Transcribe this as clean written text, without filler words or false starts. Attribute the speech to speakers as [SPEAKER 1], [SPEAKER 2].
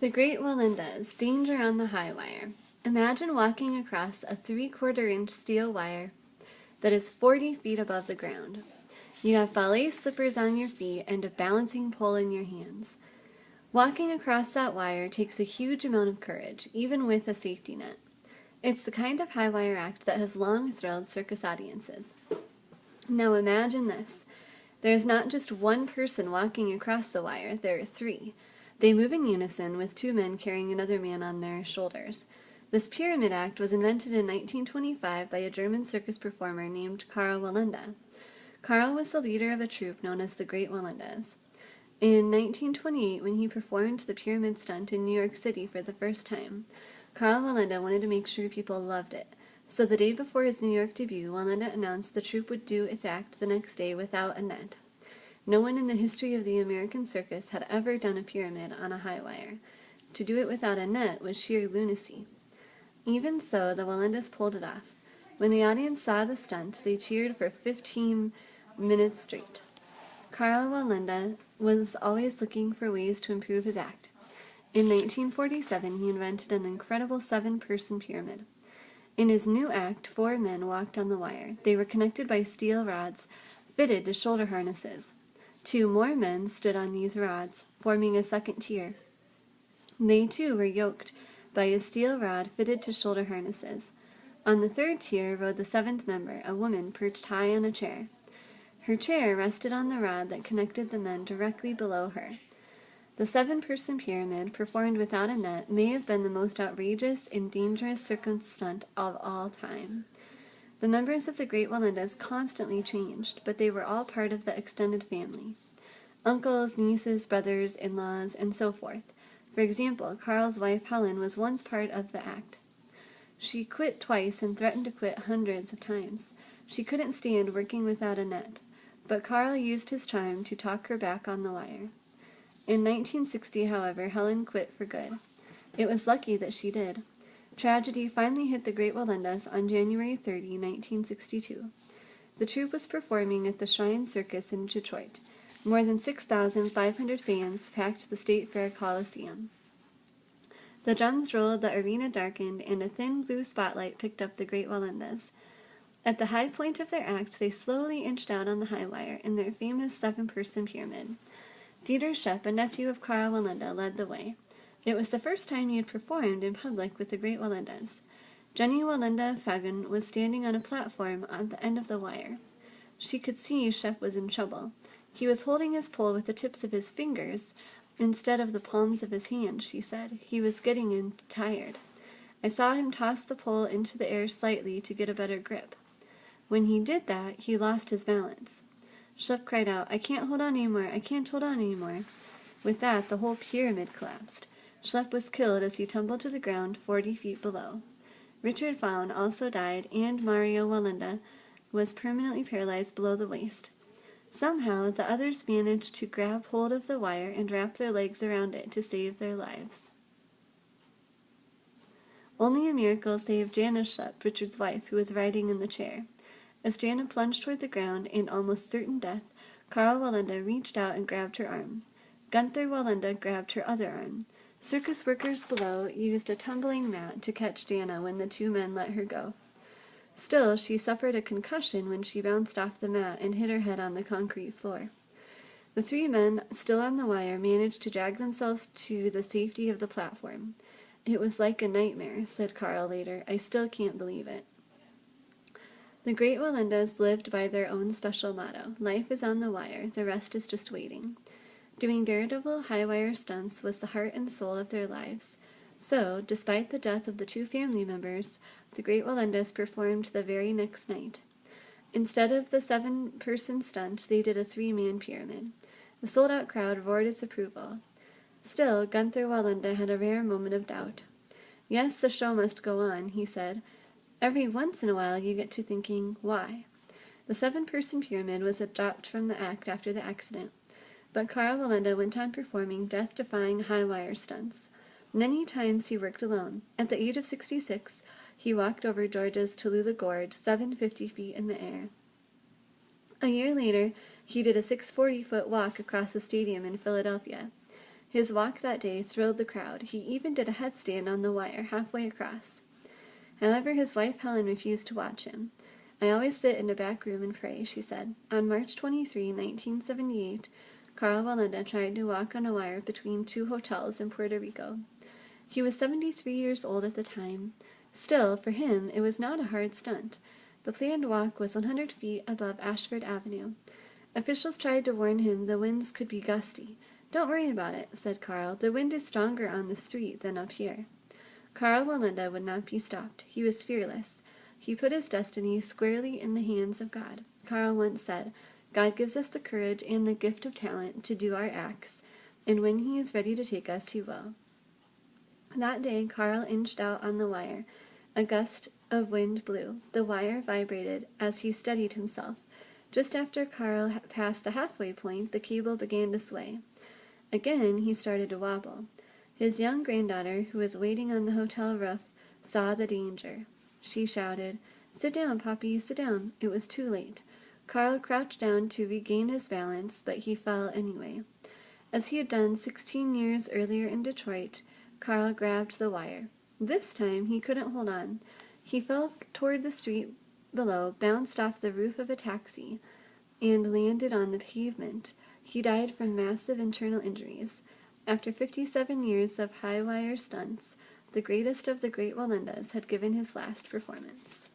[SPEAKER 1] The Great Wallendas, danger on the high wire. Imagine walking across a 3/4-inch steel wire that is 40 feet above the ground. You have ballet slippers on your feet and a balancing pole in your hands. Walking across that wire takes a huge amount of courage, even with a safety net. It's the kind of high wire act that has long thrilled circus audiences. Now imagine this. There is not just one person walking across the wire, there are three. They move in unison, with two men carrying another man on their shoulders. This pyramid act was invented in 1925 by a German circus performer named Karl Wallenda. Karl was the leader of a troupe known as the Great Wallendas. In 1928, when he performed the pyramid stunt in New York City for the first time, Karl Wallenda wanted to make sure people loved it. So the day before his New York debut, Wallenda announced the troupe would do its act the next day without a net. No one in the history of the American circus had ever done a pyramid on a high wire. To do it without a net was sheer lunacy. Even so, the Wallendas pulled it off. When the audience saw the stunt, they cheered for 15 minutes straight. Karl Wallenda was always looking for ways to improve his act. In 1947, he invented an incredible 7-person pyramid. In his new act, 4 men walked on the wire. They were connected by steel rods fitted to shoulder harnesses. 2 more men stood on these rods, forming a second tier. They too were yoked by a steel rod fitted to shoulder harnesses. On the third tier rode the 7th member, a woman perched high on a chair. Her chair rested on the rod that connected the men directly below her. The 7-person pyramid, performed without a net, may have been the most outrageous and dangerous circus stunt of all time. The members of the Great Wallendas constantly changed, but they were all part of the extended family. Uncles, nieces, brothers, in-laws, and so forth. For example, Karl's wife Helen was once part of the act. She quit twice and threatened to quit hundreds of times. She couldn't stand working without a net, but Karl used his charm to talk her back on the wire. In 1960, however, Helen quit for good. It was lucky that she did. Tragedy finally hit the Great Wallendas on January 30, 1962. The troupe was performing at the Shrine Circus in Detroit. More than 6,500 fans packed the State Fair Coliseum. The drums rolled, the arena darkened, and a thin blue spotlight picked up the Great Wallendas. At the high point of their act, they slowly inched out on the high wire in their famous 7-person pyramid. Dieter Schoep, a nephew of Karl Wallenda, led the way. It was the first time he had performed in public with the Great Wallendas. Jenny Wallenda Fagan was standing on a platform at the end of the wire. She could see Schoep was in trouble. He was holding his pole with the tips of his fingers instead of the palms of his hands, she said. He was getting tired. I saw him toss the pole into the air slightly to get a better grip. When he did that, he lost his balance. Schoep cried out, "I can't hold on anymore, I can't hold on anymore." With that, the whole pyramid collapsed. Schoep was killed as he tumbled to the ground 40 feet below. Richard Vaughan also died, and Mario Wallenda was permanently paralyzed below the waist. Somehow, the others managed to grab hold of the wire and wrap their legs around it to save their lives. Only a miracle saved Jana Schoep, Richard's wife, who was riding in the chair. As Jana plunged toward the ground in almost certain death, Karl Wallenda reached out and grabbed her arm. Gunther Wallenda grabbed her other arm. Circus workers below used a tumbling mat to catch Jana when the 2 men let her go. Still, she suffered a concussion when she bounced off the mat and hit her head on the concrete floor. The 3 men, still on the wire, managed to drag themselves to the safety of the platform. "It was like a nightmare," said Karl later. "I still can't believe it." The Great Wallendas lived by their own special motto: life is on the wire, the rest is just waiting. Doing Daredevil high-wire stunts was the heart and soul of their lives. So, despite the death of the 2 family members, the Great Wallendas performed the very next night. Instead of the 7-person stunt, they did a 3-man pyramid. The sold-out crowd roared its approval. Still, Gunther Wallenda had a rare moment of doubt. "Yes, the show must go on," he said. "Every once in a while you get to thinking, why?" The 7-person pyramid was dropped from the act after the accident. But Karl Wallenda went on performing death-defying high-wire stunts. Many times he worked alone. At the age of 66, he walked over Georgia's Tallulah Gorge, 750 feet in the air. A year later, he did a 640-foot walk across the stadium in Philadelphia. His walk that day thrilled the crowd. He even did a headstand on the wire halfway across. However, his wife Helen refused to watch him. "I always sit in a back room and pray," she said. On March 23, 1978, Carl Wallenda tried to walk on a wire between two hotels in Puerto Rico. He was 73 years old at the time. Still, for him, it was not a hard stunt. The planned walk was 100 feet above Ashford Avenue. Officials tried to warn him the winds could be gusty. "Don't worry about it," said Carl. "The wind is stronger on the street than up here." Carl Wallenda would not be stopped. He was fearless. He put his destiny squarely in the hands of God. Carl once said, "God gives us the courage and the gift of talent to do our acts, and when he is ready to take us, he will." That day, Carl inched out on the wire. A gust of wind blew. The wire vibrated as he steadied himself. Just after Carl passed the halfway point, the cable began to sway. Again, he started to wobble. His young granddaughter, who was waiting on the hotel roof, saw the danger. She shouted, "Sit down, Poppy, sit down." It was too late. Carl crouched down to regain his balance, but he fell anyway. As he had done 16 years earlier in Detroit, Carl grabbed the wire. This time, he couldn't hold on. He fell toward the street below, bounced off the roof of a taxi, and landed on the pavement. He died from massive internal injuries. After 57 years of high-wire stunts, the greatest of the Great Wallendas had given his last performance.